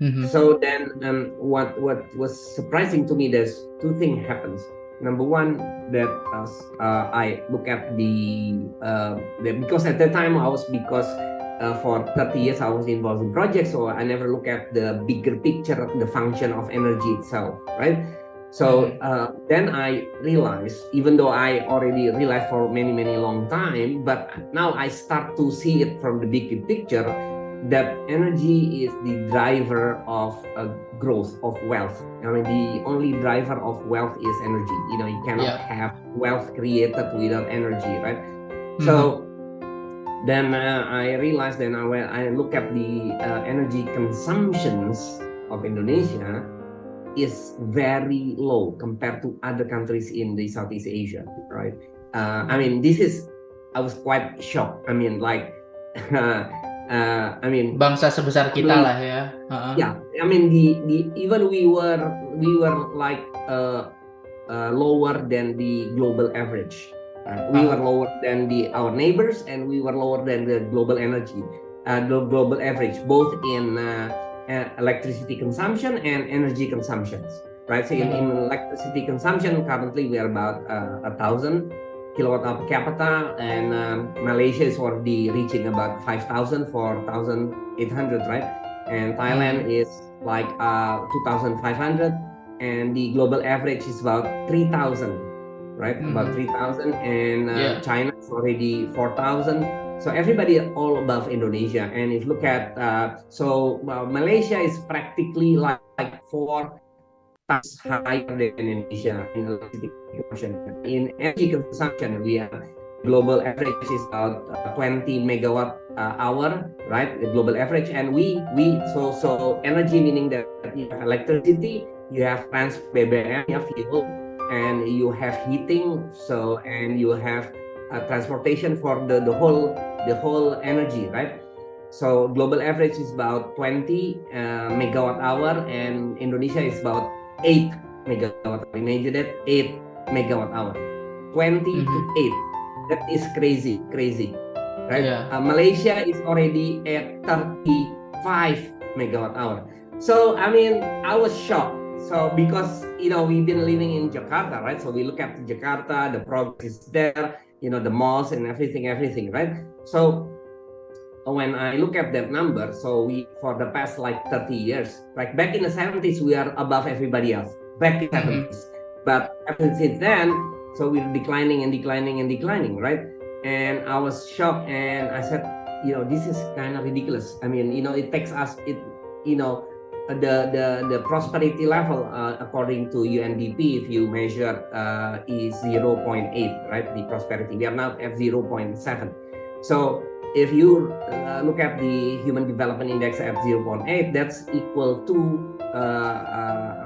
Mhm. So then, what was surprising to me, there's two things happens. Number one, that I look at because at that time I was because for 30 years I was involved in projects, so I never look at the bigger picture, the function of energy itself, right? So Mhm. then I realized, even though I already realized for many long time, but now I start to see it from the bigger picture, that energy is the driver of growth of wealth. I mean, the only driver of wealth is energy. You cannot Yeah. have wealth created without energy, right? Mhm. So then I realized, then I look at the energy consumptions of Indonesia is very low compared to other countries in the Southeast Asia, right? I mean, this is, I was quite shocked. I mean, like, I mean, Bangsa sebesar kita only, lah ya. Heeh. yeah, I mean, the even we were like lower than the global average. We were Heeh. lower than our neighbors, and we were lower than the global energy, the global average, both in electricity consumption and energy consumptions. Right. So in Mhm. electricity consumption, currently we are about 1,000 kilowatt hour per capita, and Malaysia is already reaching about 5,000 for 1,800, right? And Thailand Mhm. is like 2,500, and the global average is about 3,000, right? About Mhm. 3,000, and Yeah. China is already 4,000. So everybody all above Indonesia. And if you look at, Malaysia is practically like four times higher than Indonesia in electricity consumption. In energy consumption, we have the global average is about 20 megawatt hour, right? The global average, and so energy, meaning that you have electricity, you have transport BBM, you have fuel, and you have heating, so and you have transportation for the whole energy, right? So global average is about 20 megawatt hour, and Indonesia is about 8 megawatt hour. Imagine that, 8 megawatt hour, 20 to Mhm. 8. That is crazy, right? Iya. Malaysia is already at 35 megawatt hour. So I mean, I was shocked. So because we've been living in Jakarta, right? So we look at Jakarta, the progress is there, the malls and everything, right? So when I look at that number, so we, for the past like 30 years, like back in the 70s, we are above everybody else, back in the Mhm. 70s. But ever since then, so we're declining and declining and declining, right? And I was shocked, and I said, this is kind of ridiculous. I mean, it takes us, you know, the prosperity level, according to UNDP, if you measure, is 0.8, right? The prosperity. We are now at 0.7. So if you look at the Human Development Index at 0.8, that's equal to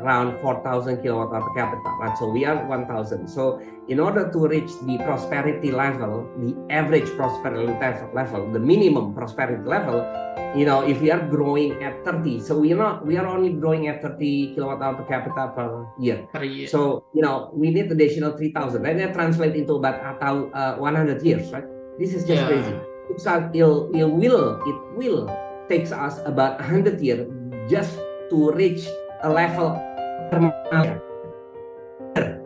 around 4,000 kilowatt hour per capita, right? So we are 1,000. So in order to reach the prosperity level, the average prosperity level, the minimum prosperity level, if we are growing at 30, so we are only growing at 30 kilowatt hour per capita per year. Per year. So we need additional 3,000, right? That translates into about 100 years, right? This is just Yeah. crazy. It will takes us about 100 years just to reach a level Malaysia.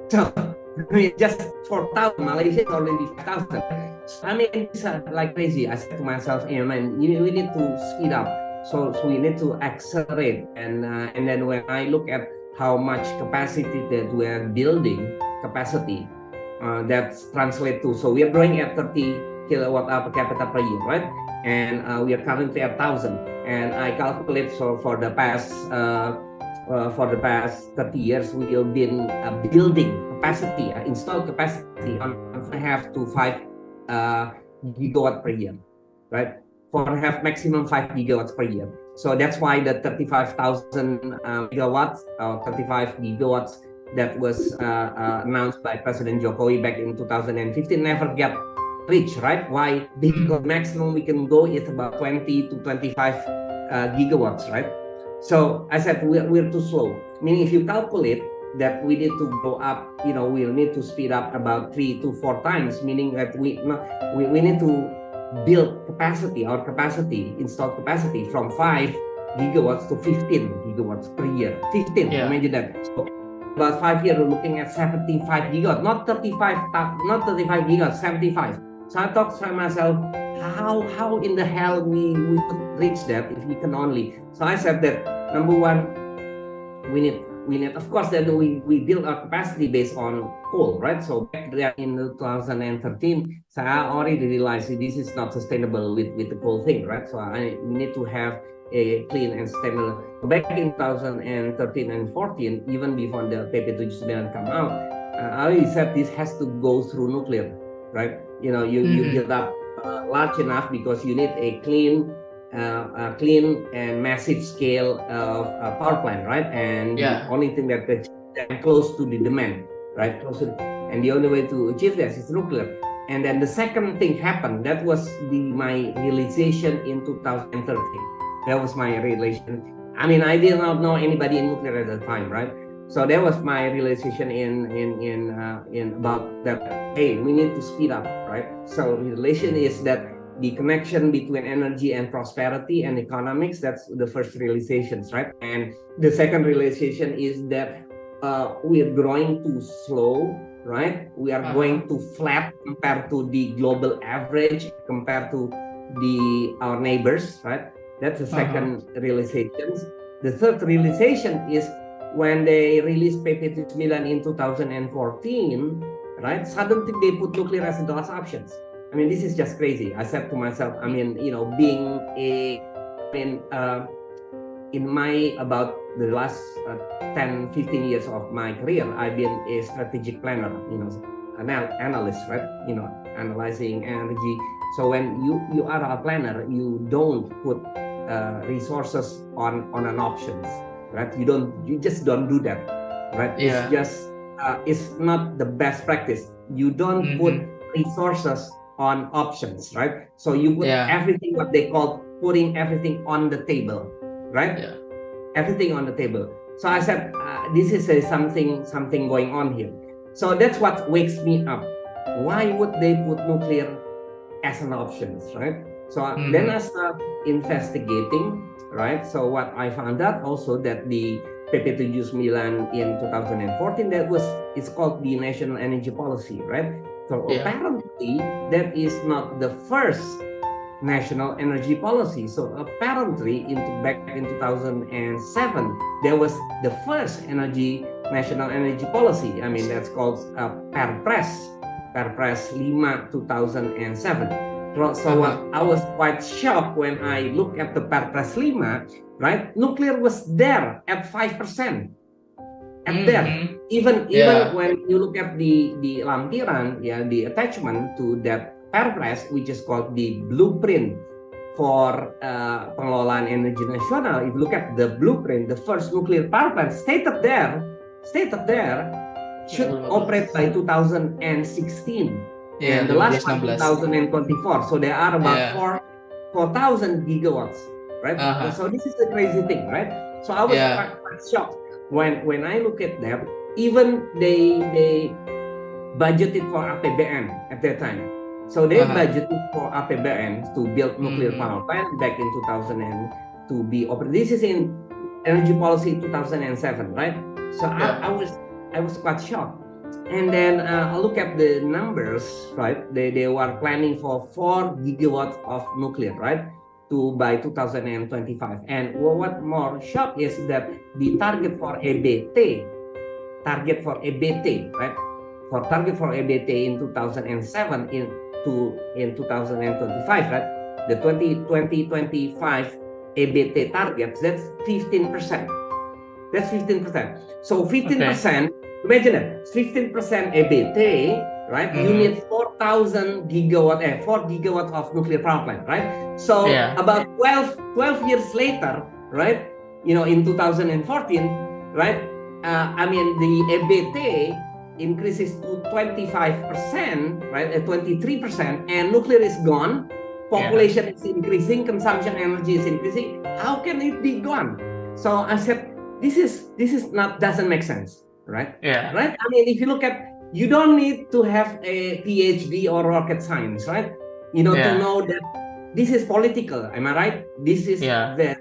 So I mean, just 4,000, Malaysia is already 5,000. So I mean, it's like crazy. I said to myself, hey, man, we need to speed up. So we need to accelerate. And then when I look at how much capacity that we are building, capacity, that's translate to, so we are growing at 30 kilowatt hour per capita per year, right? And we are currently at 1,000. And I calculate, so for the past 30 years, we've been building capacity, installed capacity on 4.5 to 5 uh, gigawatt per year, right? 4.5, maximum 5 gigawatts per year. So that's why the 35,000 megawatts, 35 gigawatts that was announced by President Jokowi back in 2015 never get reached, right? Why? Because Mhm. maximum we can go is about 20 to 25 gigawatts, right? So I said we're too slow. Meaning, if you calculate that we need to go up, we'll need to speed up about 3 to 4 times. Meaning that we need to build capacity, our capacity, installed capacity from 5 gigawatts to 15 gigawatts per year. 15, Yeah. imagine that. So about 5 years, we're looking at 75 gigawatts, not 35 gigawatts, 75. So I thought to myself, how in the hell we could reach that if we can only. So I said that number one, we need of course then we build our capacity based on coal, right? So back there in 2013, saya already realized this is not sustainable with the coal thing, right? So we need to have a clean and sustainable. Back in 2013 and 14, even before the PP79 come out, I already said this has to go through nuclear, right? You build up large enough because you need a clean and massive scale of power plant, right? And Yeah. the only thing that is close to the demand, right? And the only way to achieve this is nuclear. And then the second thing happened. That was my realization in 2013. That was my realization. I mean, I did not know anybody in nuclear at the time, right? So that was my realization in about that. Hey, we need to speed up, right? So realization is that the connection between energy and prosperity and economics, that's the first realizations, right? And the second realization is that we are growing too slow, right? We are going too flat compared to the global average, compared to our neighbors, right? That's the second realizations. The third realization is when they released PP79 in 2014, right? Suddenly they put nuclear as the last options. I mean, this is just crazy. I said to myself, I mean, being in my about the last 10, 15 years of my career, I've been a strategic planner, analyst, right? Analyzing energy. So when you are a planner, you don't put resources on an options, right? You just don't do that, right? Yeah. It's just it's not the best practice. You don't put resources on options, right? So you put everything, what they call putting everything on the table, right? Yeah. Everything on the table. So I said, this is something going on here. So that's what wakes me up. Why would they put nuclear as an option, right? So then I start investigating, right? So what I found out also that the PP79 in 2014, it's called the National Energy Policy, right? So apparently that is not the first national energy policy. So apparently back in 2007, there was the first national energy policy. I mean, that's called Perpres 5 2007. So I was quite shocked when I looked at the Perpres 5, right? Nuclear was there at 5%. Even when you look at the lampiran, the attachment to that Perpres, which is called the blueprint for pengelolaan energi nasional. If you look at the blueprint, the first nuclear power plant stated there should operate by 2016. And the last one 2024. So there are about 4,000 gigawatts, right? So this is the crazy thing, right? So I was quite shocked when I look at that. Even they budgeted for APBN at that time. So they budgeted for APBN to build nuclear power plant back in 2000 and to be open. This is in Energy Policy 2007, right? So I was quite shocked. And then I look at the numbers, right? They were planning for 4 gigawatts of nuclear, right? By 2025. And what more shock is that the target for EBT, right? Target for EBT in 2007 in 2025, right? The 2025 EBT targets, that's 15%. That's 15%. So 15%, imagine it, 15% EBT, right? You need 4,000 gigawatt, 4 gigawatts of nuclear power plant, right? So about 12 years later, right? In 2014, right? I mean, the EBT increases to 25%, right? 23%, and nuclear is gone. Population is increasing, consumption energy is increasing. How can it be gone? So I said, this is not, doesn't make sense, right? Right? I mean, if you look at, you don't need to have a PhD or rocket science, right? To know that this is political. Am I right? This is very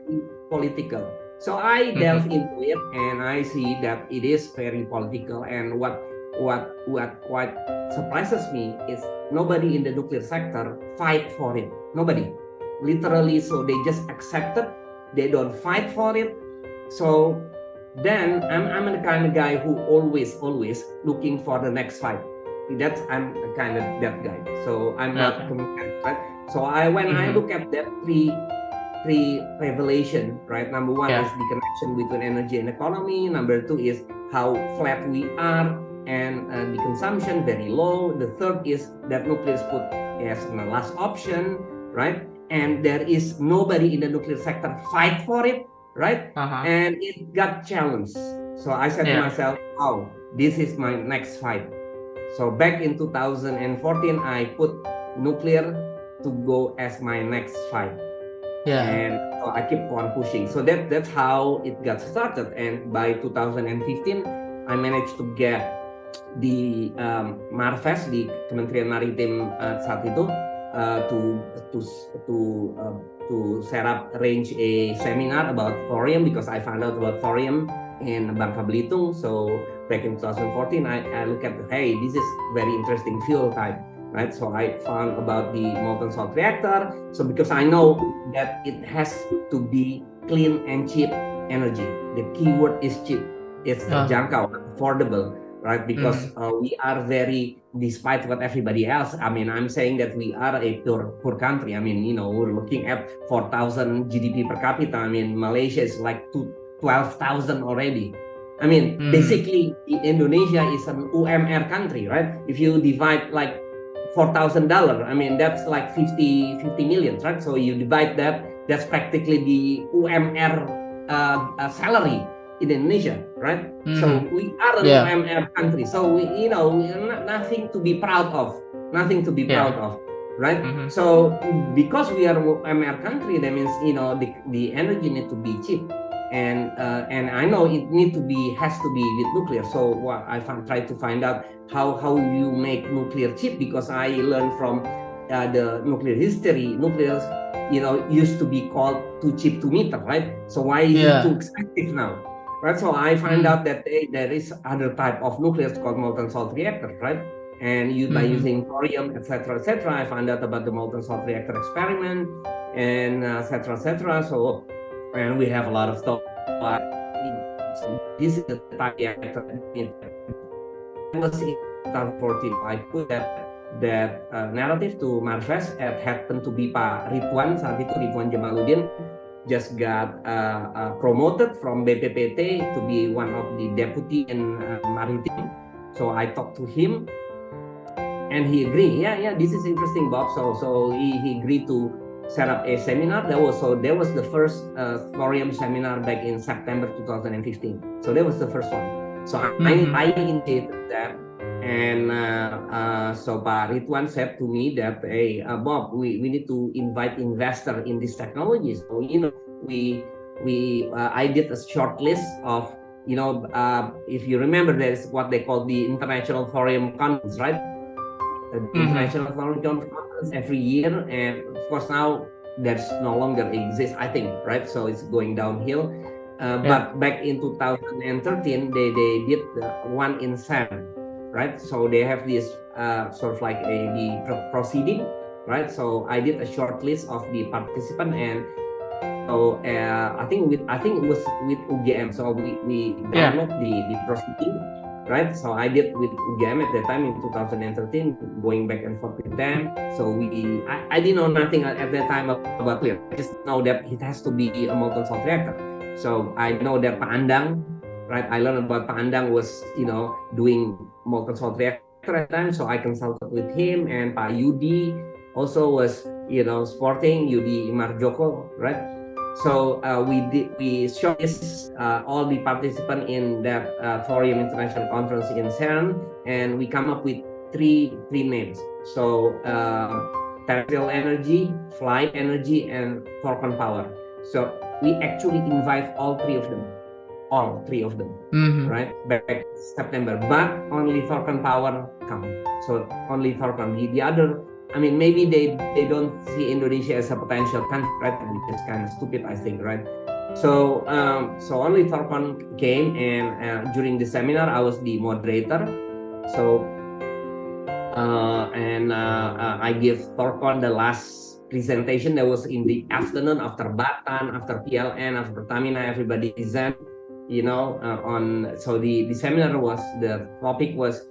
political. So I delve into it, and I see that it is very political. And what quite surprises me is nobody in the nuclear sector fight for it. Nobody, literally. So they just accept it. They don't fight for it. So then I'm the kind of guy who always looking for the next fight. I'm kind of that guy. So I'm not content, right? So when I look at that three revelation, right? Number one is the connection between energy and economy. Number two is how flat we are, and the consumption very low. The third is that nuclear is put as the last option, right? And there is nobody in the nuclear sector fight for it, right? And it got challenged. So I said to myself, oh, this is my next fight. So back in 2014, I put nuclear to go as my next fight. And so I keep on pushing. So that's how it got started. And by 2015, I managed to get the Marves, di Kementerian Maritim saat itu, to set up, arrange a seminar about thorium, because I found out about thorium in Bangka Belitung. So back in 2014, I look at, hey, this is very interesting fuel type. Right, so I found about the molten salt reactor. So because I know that it has to be clean and cheap energy. The keyword is cheap. It's terjangkau, affordable, right? Because we are very, despite what everybody else, I mean, I'm saying that we are a poor country. I mean, we're looking at 4,000 GDP per capita. I mean, Malaysia is like 12,000 already. I mean, basically, Indonesia is an UMR country, right? If you divide like $4,000, I mean, that's like 50 million, right? So you divide that, that's practically the UMR salary in Indonesia, right? So we are an UMR country. So we are nothing to be proud of, right? So because we are UMR country, that means, the energy need to be cheap. And I know it has to be with nuclear. So I try to find out how you make nuclear cheap, because I learned from the nuclear history. Nuclear, used to be called too cheap to meter, right? So why is it too expensive now, right? So I find out that there is other type of nuclear called molten salt reactor, right? And by using thorium, etc., I found out about the molten salt reactor experiment, and etc. So. And we have a lot of stuff. So this is the type reactor. It was in 2014. I put that narrative to Marves. It happened to be Pak Ridwan. Saat itu Ridwan Jamaluddin just got promoted from BPPT to be one of the deputy in Maritim. So I talked to him, and he agreed. Yeah, this is interesting, Bob. So he agreed to set up a seminar. There was the first thorium seminar back in September 2015. So that was the first one. So I initiated that, and so Pak Ridwan said to me that, hey, Bob, we need to invite investor in this technology. So I did a short list of, if you remember, there is what they call the International Thorium Conference, right? The International Thorium Conference every year, and of course now there's no longer exists, I think, right? So it's going downhill. But back in 2013, they did one in CERN, right? So they have this sort of like the proceeding, right? So I did a short list of the participant, and so I think it was with UGM. So we download the proceeding. Right, so I did with UGM at that time in 2013, going back and forth with them. So I didn't know nothing at that time about nuclear. I just know that it has to be a molten salt reactor. So I know that Pak Andang, right? I learned about Pak Andang was doing molten salt reactor at that time. So I consulted with him, and Pak Yudi also was supporting Yudi Marjoko, right? So we showcased all the participants in that Thorium International Conference in CERN, and we come up with three names. So terrestrial energy, flight energy, and Thorcon power. So we actually invite all three of them, right? Back September, but only Thorcon power come. So only Thorcon. The other, I mean, maybe they don't see Indonesia as a potential country, right? Which is kind of stupid, I think, right? So only Thorpon came, and during the seminar, I was the moderator. So I give Thorpon the last presentation. That was in the afternoon after Batan, after PLN, after Pertamina. Everybody present, so the seminar was, the topic was,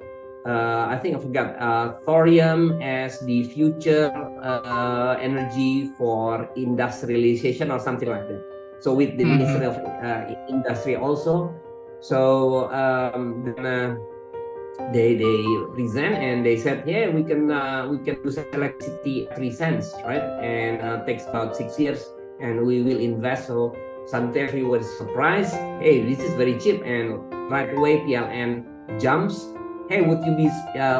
I think I forgot, thorium as the future energy for industrialization or something like that. So with the Ministry of Industry also. So then they present and they said, yeah, we can use electricity at 3 cents, right? And takes about 6 years, and we will invest. So suddenly was surprised, hey, this is very cheap, and right away PLN jumps. Hey, would you be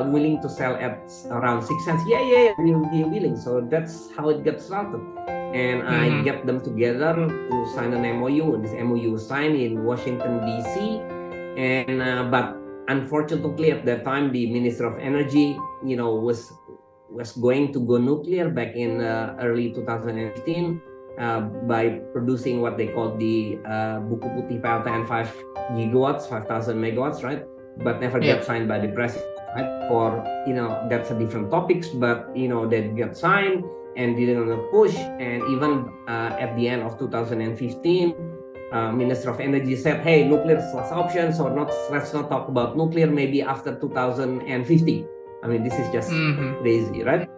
willing to sell at around 6 cents? Yeah, we'll be willing. So that's how it got started. And I get them together to sign an MOU. This MOU was signed in Washington, D.C. And but unfortunately, at that time, the Minister of Energy, was going to go nuclear back in early 2015 by producing what they call the Buku Putih PLTN 5 gigawatts, 5,000 megawatts, right? But never got signed by the president, right? For, that's a different topics, but, they got signed and didn't push. And even at the end of 2015, Minister of Energy said, hey, nuclear is last option, so let's not talk about nuclear, maybe after 2050. I mean, this is just crazy, right?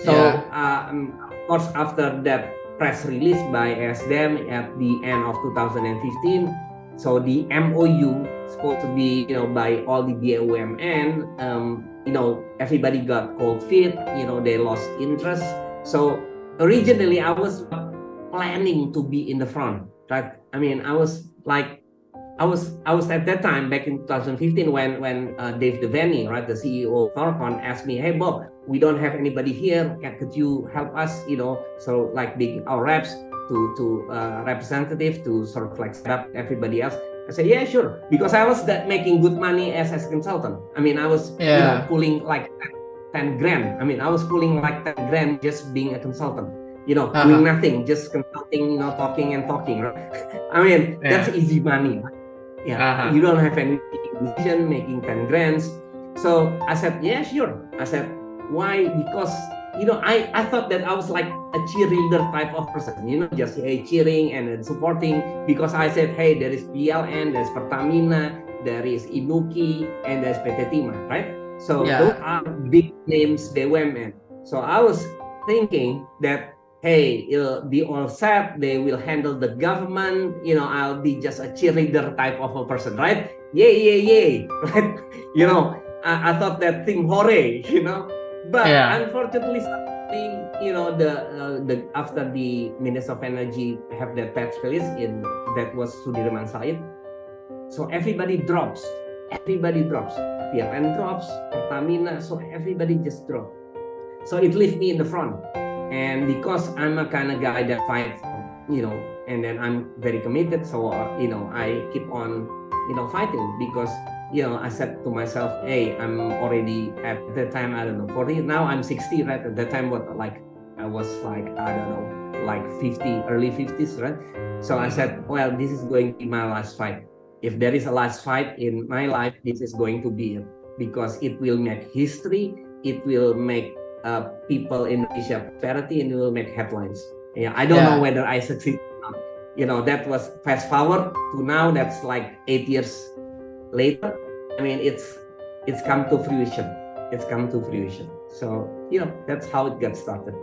So, of course, after that press release by SDM at the end of 2015, so the MOU supposed to be, by all the BUMN, everybody got cold feet, they lost interest. So originally I was planning to be in the front, right? I mean, I was at that time back in 2015 when Dave Devaney, right, the CEO of Thorpon, asked me, hey Bob, we don't have anybody here. Could you help us? So like being our reps to representative to sort of like set up everybody else. I said, yeah, sure, because I was making good money as consultant. I mean, I was pulling like 10 grand. I mean, I was pulling like 10 grand just being a consultant. Doing nothing, just consulting, talking and talking. Right? I mean, that's easy money. Yeah, you don't have any decision making 10 grands. So I said, yeah, sure. I said, why? Because, I thought that I was like a cheerleader type of person, just cheering and supporting, because I said, hey, there is PLN, there's Pertamina, there is Inuki, and there's PT Timah, right? So those are big names, BUMN. So I was thinking that, hey, it'll be all set, they will handle the government, I'll be just a cheerleader type of a person, right? Yay, right? I thought that thing, hooray, But unfortunately, the after the Minister of Energy have that press release, that was Sudirman Said. So everybody drops. PLN drops, Pertamina, so everybody just dropped. So it left me in the front. And because I'm a kind of guy that fights, and then I'm very committed, so I keep on, fighting, because I said to myself, hey, I'm already at the time, I don't know, 40. Now I'm 60, right? At that time, I was like, I don't know, like 50, early 50s, right? So I said, well, this is going to be my last fight. If there is a last fight in my life, this is going to be it, because it will make history. It will make people in Indonesia prosperity, and it will make headlines. I don't know whether I succeed or not. That was fast forward to now. That's like 8 years later. I mean, it's come to fruition. So that's how it got started.